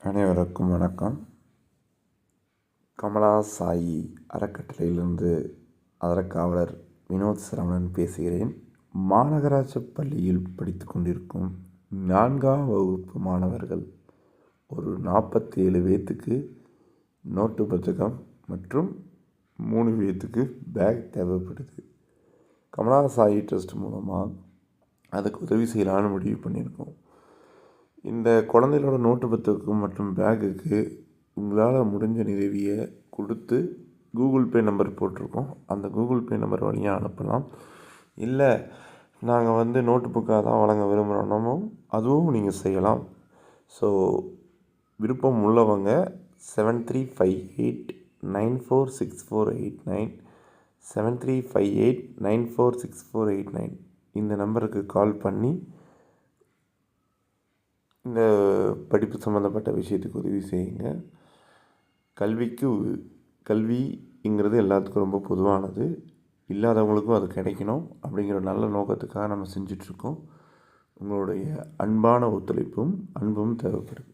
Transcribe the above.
அனைவருக்கும் வணக்கம். கமலா சாயி அறக்கட்டளையிலிருந்து அறக்காவலர் வினோத் சரவணன் பேசுகிறேன். மாநகராட்சி பள்ளியில் படித்து கொண்டிருக்கும் 4ஆம் வகுப்பு மாணவர்கள் ஒரு 47 பேர்த்துக்கு நோட்டு புத்தகம் மற்றும் 3 பேர்த்துக்கு பேக் தேவைப்படுது. கமலா சாயி ட்ரஸ்ட் மூலமாக அதுக்கு உதவி செய்யலான்னு முடிவு பண்ணியிருக்கோம். இந்த குழந்தைகளோட நோட்டு புத்தகம் மற்றும் பேக்குக்கு உங்களால் முடிஞ்ச உதவியை கொடுத்து கூகுள் பே நம்பர் போட்டிருக்கோம். அந்த கூகுள் பே நம்பர் வழியாக அனுப்பலாம். இல்லை நாங்கள் நோட்டு புக்காக தான் வழங்க விரும்புகிறோமோ அதுவும் நீங்கள் செய்யலாம். ஸோ விருப்பம் உள்ளவங்க 7358946489 7358946489 இந்த நம்பருக்கு கால் பண்ணி இந்த படிப்பு சம்மந்தப்பட்ட விஷயத்துக்கு உதவி செய்யுங்க. கல்விங்கிறது எல்லாத்துக்கும் ரொம்ப பொதுவானது. இல்லாதவங்களுக்கும் அது கிடைக்கணும் அப்படிங்கிற நல்ல நோக்கத்துக்காக நம்ம செஞ்சிட்ருக்கோம். உங்களுடைய அன்பான ஒத்துழைப்பும் அன்பும் தேவைப்படுது.